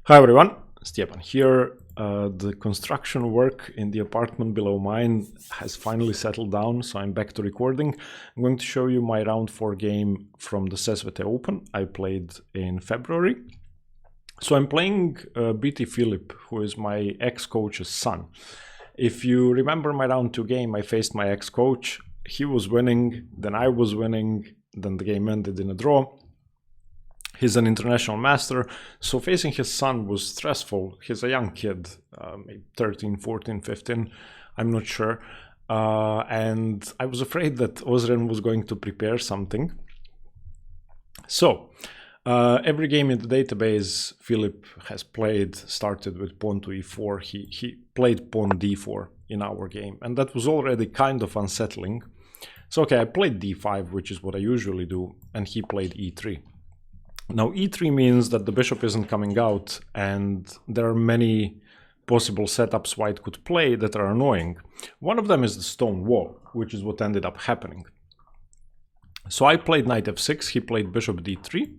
Hi everyone, Stepan here. The construction work in the apartment below mine has finally settled down, so I'm back to recording. I'm going to show you my round 4 game from the Sesvete Open I played in February. So I'm playing Biti F, who is my ex-coach's son. If you remember my round 2 game, I faced my ex-coach. He was winning, then I was winning, then the game ended in a draw. He's an international master, so facing his son was stressful. He's a young kid, maybe 13, 14, 15, I'm not sure. And I was afraid that Ozren was going to prepare something. So, every game in the database Philip has played started with pawn to e4. He played pawn d4 in our game, and that was already kind of unsettling. So, okay, I played d5, which is what I usually do, and he played e3. Now e3 means that the bishop isn't coming out, and there are many possible setups white could play that are annoying. One of them is the stone wall, which is what ended up happening. So I played knight f6, he played bishop d3,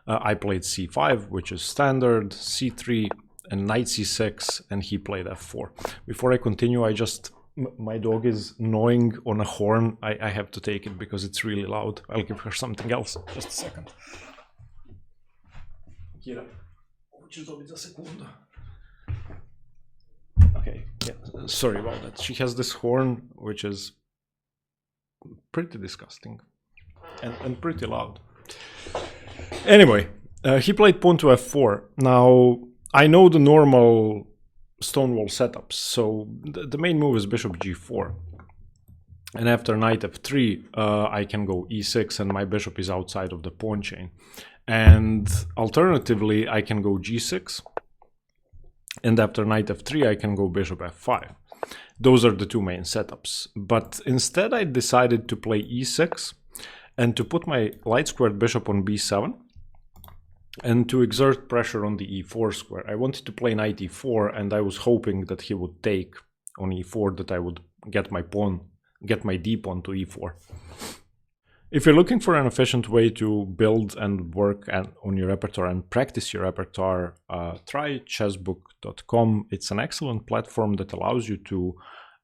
I played c5, which is standard, c3 and knight c6, and he played f4. Before I continue, my dog is gnawing on a horn. I have to take it because it's really loud. I'll give her something else, just a second. Okay, yeah, sorry about that. She has this horn, which is pretty disgusting and pretty loud. Anyway, he played pawn to f4. Now, I know the normal Stonewall setups, so the main move is bishop g4. And after knight f3, I can go e6 and my bishop is outside of the pawn chain. And alternatively, I can go g6. And after knight f3, I can go bishop f5. Those are the two main setups. But instead, I decided to play e6 and to put my light squared bishop on b7 and to exert pressure on the e4 square. I wanted to play knight e4, and I was hoping that he would take on e4, that I would get my d pawn to e4. If you're looking for an efficient way to build and work on your repertoire and practice your repertoire, try chessbook.com. It's an excellent platform that allows you to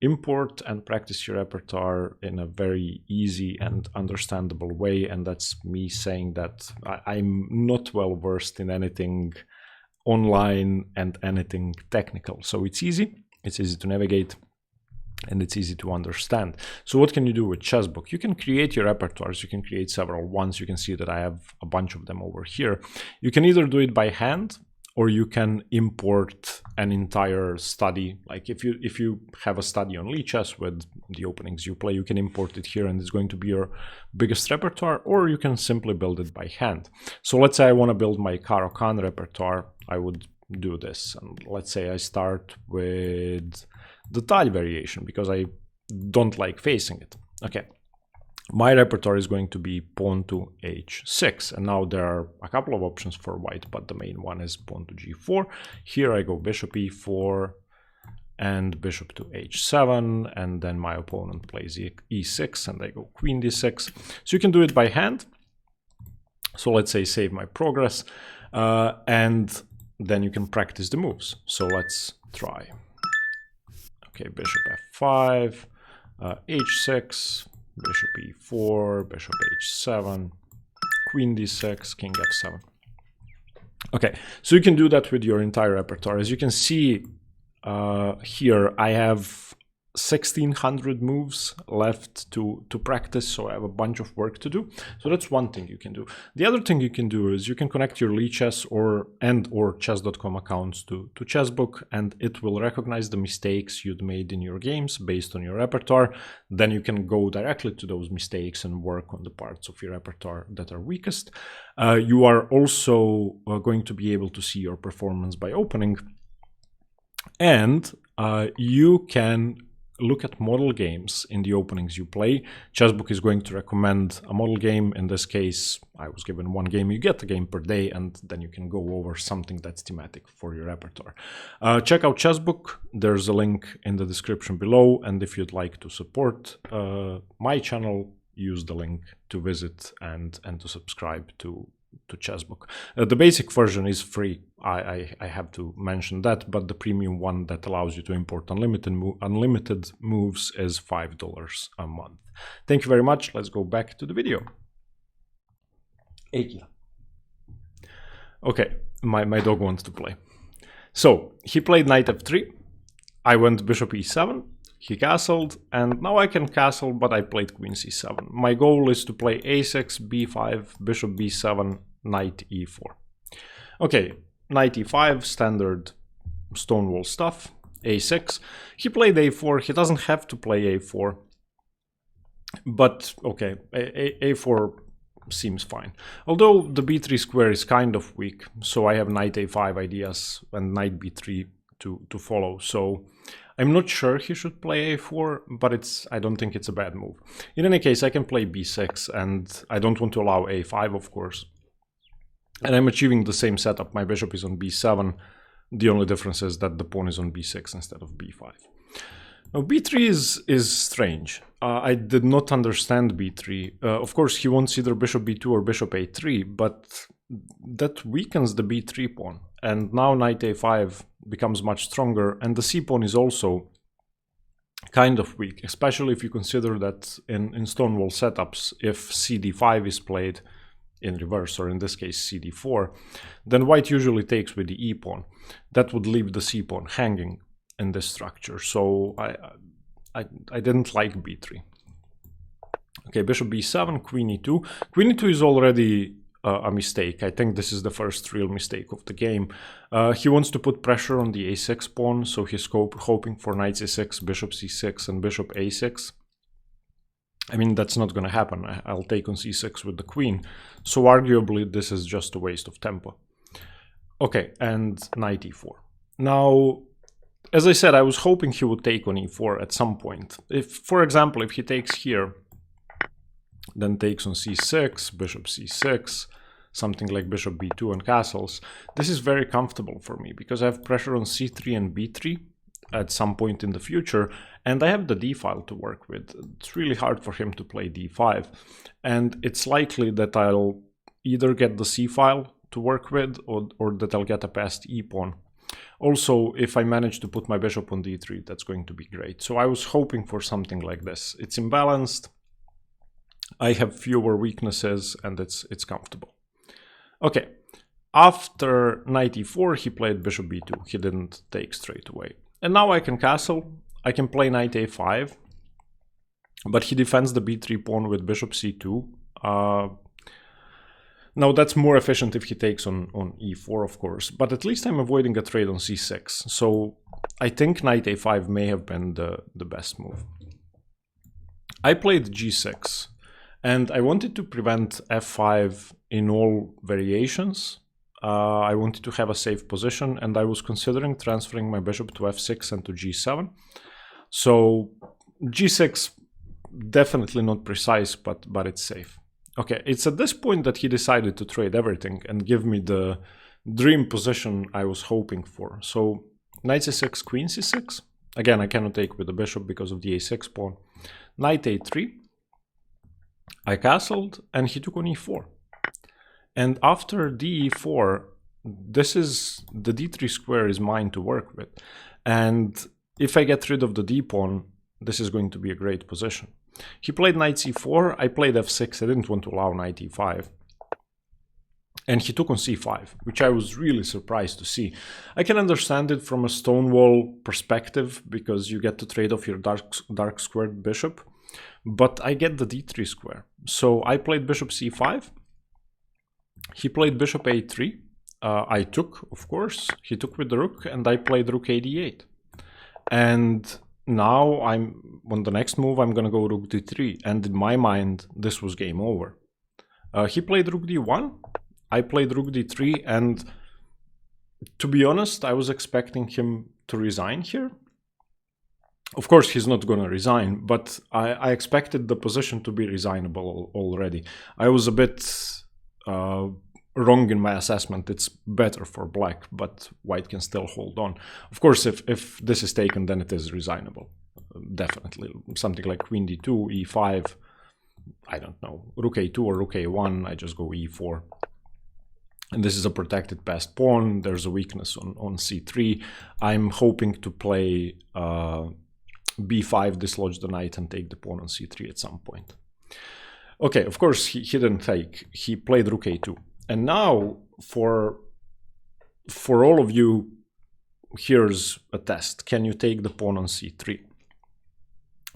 import and practice your repertoire in a very easy and understandable way. And that's me saying that I'm not well versed in anything online and anything technical. So it's easy to navigate, and it's easy to understand. So what can you do with Chessbook? You can create your repertoires. You can create several ones. You can see that I have a bunch of them over here. You can either do it by hand, or you can import an entire study. Like if you have a study on Lichess with the openings you play, you can import it here and it's going to be your biggest repertoire, or you can simply build it by hand. So let's say I want to build my Caro-Kann repertoire. I would do this. And let's say I start with the tile variation because I don't like facing it. Okay, my repertoire is going to be pawn to h6, and now there are a couple of options for white, but the main one is pawn to g4. Here I go bishop e4 and bishop to h7, and then my opponent plays e6 and I go queen d6. So you can do it by hand. So let's say save my progress, and then you can practice the moves. So let's try. Okay, bishop f5, h6, bishop e4, bishop h7, queen d6, king f7. Okay, so you can do that with your entire repertoire. As you can see here, I have 1600 moves left to practice, so I have a bunch of work to do. So that's one thing you can do. The other thing you can do is you can connect your Lichess or chess.com accounts to Chessbook, and it will recognize the mistakes you'd made in your games based on your repertoire. Then you can go directly to those mistakes and work on the parts of your repertoire that are weakest. You are also going to be able to see your performance by opening, and you can look at model games in the openings you play. Chessbook is going to recommend a model game. In this case, I was given one game. You get a game per day, and then you can go over something that's thematic for your repertoire. Check out Chessbook. There's a link in the description below, and if you'd like to support my channel, use the link to visit and to subscribe to Chessbook. The basic version is free, I have to mention that, but the premium one that allows you to import unlimited moves is $5 a month. Thank you very much. Let's go back to the video. Akia. Okay, my dog wants to play. So he played knight f3. I went bishop e7. He castled, and now I can castle, but I played queen c7. My goal is to play a6, b5, bishop b7, knight e4. Okay, knight e5, standard Stonewall stuff. A6. He played a4. He doesn't have to play a4. But, okay, a4 seems fine. Although the b3 square is kind of weak, so I have knight a5 ideas and knight b3 to follow. So I'm not sure he should play a4, but I don't think it's a bad move. In any case, I can play b6, and I don't want to allow a5, of course. And I'm achieving the same setup. My bishop is on b7. The only difference is that the pawn is on b6 instead of b5. Now, b3 is strange. I did not understand b3. Of course, he wants either bishop b2 or bishop a3, but that weakens the b3 pawn. And now knight a5 becomes much stronger, and the c pawn is also kind of weak, especially if you consider that in Stonewall setups, if cd5 is played in reverse, or in this case cd4, then white usually takes with the e pawn. That would leave the c pawn hanging in this structure, so I didn't like b3. Okay, bishop b7, queen e2. Queen e2 is already a mistake. I think this is the first real mistake of the game. He wants to put pressure on the a6 pawn, so he's hoping for knight c6, bishop c6, and bishop a6. I mean, that's not going to happen. I'll take on c6 with the queen, so arguably this is just a waste of tempo. Okay, and knight e4. Now, as I said, I was hoping he would take on e4 at some point. If, for example, if he takes here, then takes on c6, bishop c6, something like bishop b2 and castles, this is very comfortable for me because I have pressure on c3 and b3 at some point in the future, and I have the d file to work with. It's really hard for him to play d5, and it's likely that I'll either get the c file to work with or that I'll get a passed e pawn. Also, if I manage to put my bishop on d3, that's going to be great. So I was hoping for something like this. It's imbalanced, I have fewer weaknesses, and it's comfortable. Okay, after knight e4, he played bishop b2. He didn't take straight away. And now I can castle. I can play knight a5, but he defends the b3 pawn with bishop c2. Now that's more efficient if he takes on e4, of course, but at least I'm avoiding a trade on c6. So I think knight a5 may have been the best move. I played g6. And I wanted to prevent f5 in all variations. I wanted to have a safe position, and I was considering transferring my bishop to f6 and to g7. So g6, definitely not precise, but it's safe. Okay, it's at this point that he decided to trade everything and give me the dream position I was hoping for. So knight c6, queen c6. Again, I cannot take with the bishop because of the a6 pawn. Knight a3. I castled, and he took on e4. And after d4, this is the d3 square is mine to work with. And if I get rid of the d pawn, this is going to be a great position. He played knight c4, I played f6, I didn't want to allow knight e5. And he took on c5, which I was really surprised to see. I can understand it from a Stonewall perspective, because you get to trade off your dark squared bishop. But I get the d3 square. So I played bishop c5. He played bishop a3. I took, of course. He took with the rook, and I played rook a d8. And now I'm on the next move, I'm going to go rook d3. And in my mind, this was game over. He played rook d1. I played rook d3. And to be honest, I was expecting him to resign here. Of course, he's not going to resign, but I expected the position to be resignable already. I was a bit wrong in my assessment. It's better for black, but white can still hold on. Of course, if this is taken, then it is resignable. Definitely. Something like queen d2, e5, I don't know, rook a2 or rook a1, I just go e4. And this is a protected passed pawn. There's a weakness on c3. I'm hoping to play b5, dislodge the knight, and take the pawn on c3 at some point. Okay, of course, he didn't take. He played rook a2. And now, for all of you, here's a test. Can you take the pawn on c3?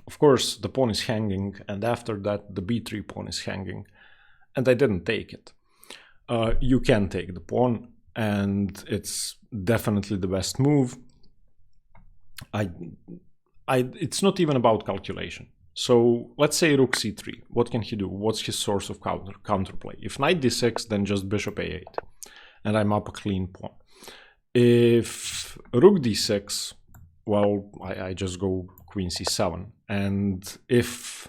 Of course, the pawn is hanging, and after that, the b3 pawn is hanging. And I didn't take it. You can take the pawn, and it's definitely the best move. It's not even about calculation. So let's say rook c3. What can he do? What's his source of counterplay? If knight d6, then just bishop a8, and I'm up a clean pawn. If rook d6, well, I just go queen c7, and if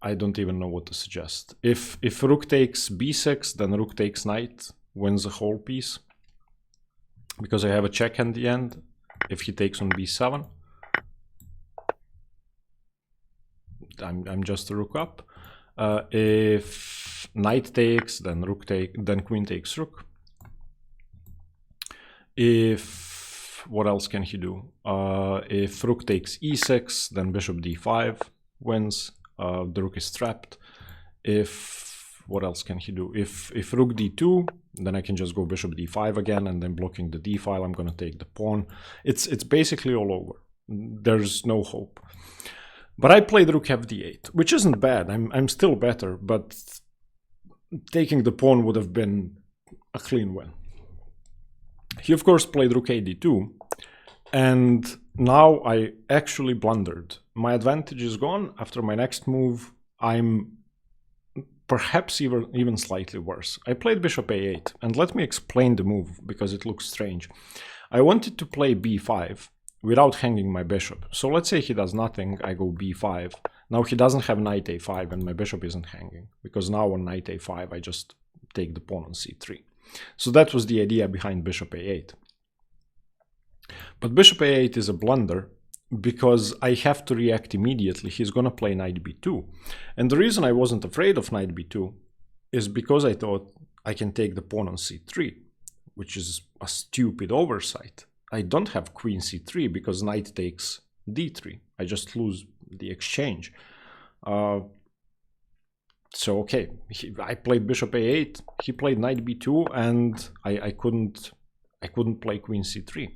I don't even know what to suggest. If rook takes b6, then rook takes knight, wins the whole piece, because I have a check in the end. If he takes on b7, I'm just a rook up. If knight takes, then queen takes rook. What else can he do? If rook takes e6, then bishop d5 wins. The rook is trapped. What else can he do? If rook d2, then I can just go bishop d5 again, and then blocking the d file, I'm gonna take the pawn. It's basically all over. There's no hope. But I played rook fd8, which isn't bad. I'm still better, but taking the pawn would have been a clean win. He of course played rook ad2, and now I actually blundered. My advantage is gone. After my next move, I'm perhaps even slightly worse. I played bishop a8, and let me explain the move because it looks strange. I wanted to play b5 without hanging my bishop. So let's say he does nothing, I go b5. Now he doesn't have knight a5 and my bishop isn't hanging, because now on knight a5 I just take the pawn on c3. So that was the idea behind bishop a8. But bishop a8 is a blunder because I have to react immediately. He's gonna play knight b2. And the reason I wasn't afraid of knight b2 is because I thought I can take the pawn on c3, which is a stupid oversight. I don't have queen c3 because knight takes d3. I just lose the exchange. So okay, I played bishop a8, he played knight b2, and I couldn't play queen c3.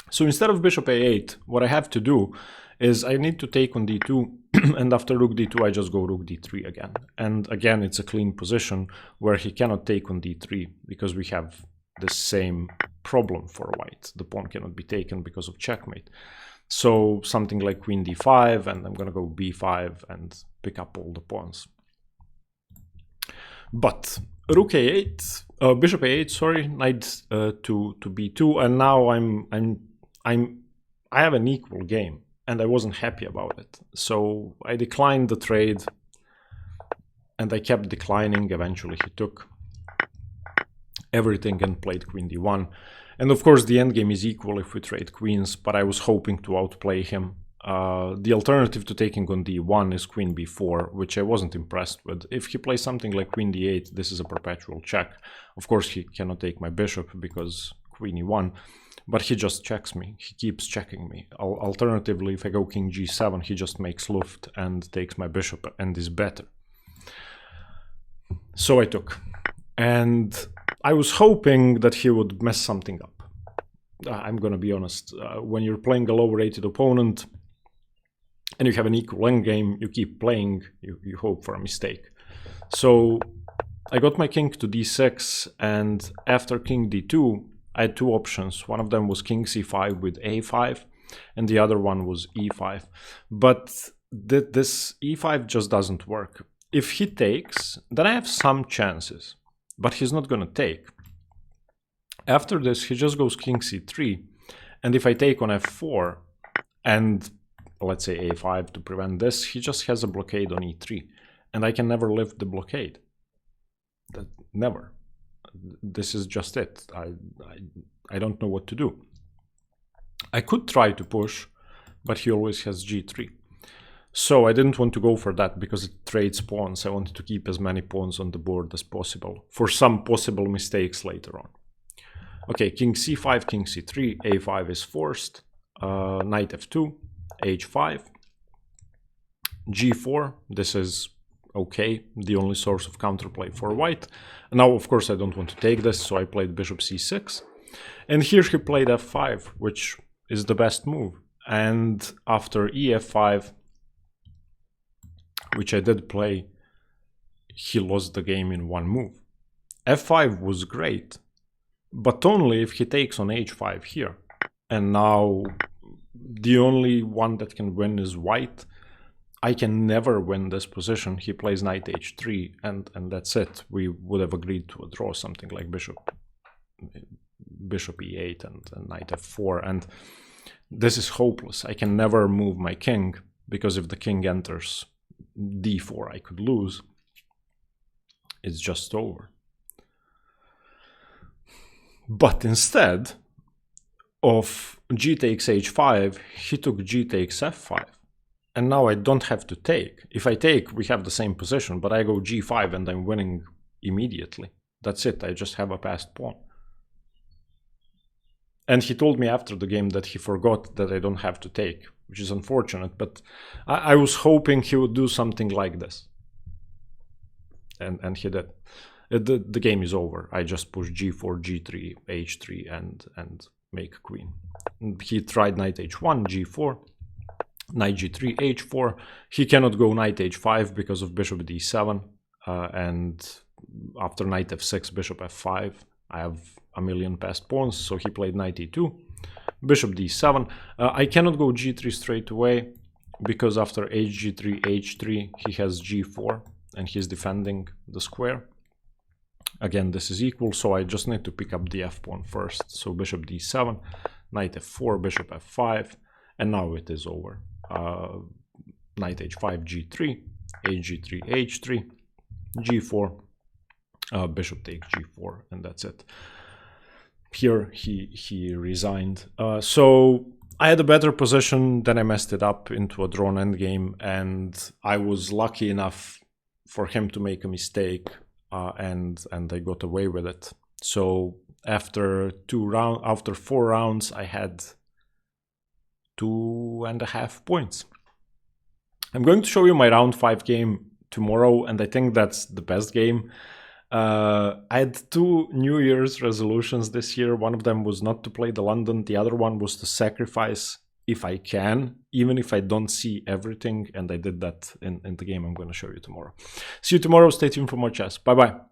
So instead of bishop a8, what I have to do is I need to take on d2, and after rook d2 I just go rook d3 again. And again, it's a clean position where he cannot take on d3 because we have the same problem for white. The pawn cannot be taken because of checkmate. So something like queen d5, and I'm gonna go b5 and pick up all the pawns. But rook a8, bishop a8, sorry, knight to b2, and now I have an equal game, and I wasn't happy about it. So I declined the trade, and I kept declining. Eventually he took everything and played queen d1. And of course the endgame is equal if we trade queens, but I was hoping to outplay him. The alternative to taking on d1 is queen b4, which I wasn't impressed with. If he plays something like queen d8, this is a perpetual check. Of course he cannot take my bishop because queen e1, but he just checks me. He keeps checking me. Alternatively, if I go king g7, he just makes luft and takes my bishop and is better. So I took. And I was hoping that he would mess something up. I'm gonna be honest, when you're playing a low-rated opponent and you have an equal endgame, you keep playing, you hope for a mistake. So I got my king to d6, and after king d2, I had two options. One of them was king c5 with a5, and the other one was e5. But this e5 just doesn't work. If he takes, then I have some chances, but he's not gonna take. After this, he just goes king c3, and if I take on f4, and let's say a5 to prevent this, he just has a blockade on e3, and I can never lift the blockade. Never. This is just it. I don't know what to do. I could try to push, but he always has g3. So I didn't want to go for that because it trades pawns. I wanted to keep as many pawns on the board as possible for some possible mistakes later on. Okay, king c5, king c3, a5 is forced, knight f2, h5, g4, this is okay, the only source of counterplay for white. Now, of course, I don't want to take this, so I played bishop c6. And here he played f5, which is the best move. And after ef5, which I did play, he lost the game in one move. f5 was great, but only if he takes on h5 here. And now the only one that can win is white. I can never win this position. He plays knight h3 and that's it. We would have agreed to a draw, something like bishop e8 and knight f4. And this is hopeless. I can never move my king because if the king enters d4, I could lose. It's just over. But instead of g takes h5, he took g takes f5. And now I don't have to take. If I take, we have the same position, but I go g5 and I'm winning immediately. That's it, I just have a passed pawn. And he told me after the game that he forgot that I don't have to take, which is unfortunate, but I was hoping he would do something like this. And he did. The game is over. I just push g4, g3, h3, and make queen. And he tried knight h1, g4, knight g3, h4. He cannot go knight h5 because of bishop d7. And after knight f6, bishop f5, I have a million passed pawns, so he played knight e2, bishop d7. I cannot go g3 straight away because after hg3, h3, he has g4 and he's defending the square. Again, this is equal, so I just need to pick up the f pawn first. So bishop d7, knight f4, bishop f5, and now it is over. Knight h5, g3, hg3, h3, g4, bishop takes g4, and that's it. Here he resigned. So I had a better position, then I messed it up into a drawn endgame, and I was lucky enough for him to make a mistake, and I got away with it. So after 4 rounds, I had 2.5 points. I'm going to show you my round 5 game tomorrow, and I think that's the best game. I had 2 New Year's resolutions this year. One of them was not to play the London. The other one was to sacrifice if I can, even if I don't see everything. And I did that in the game I'm going to show you tomorrow. See you tomorrow. Stay tuned for more chess. Bye-bye.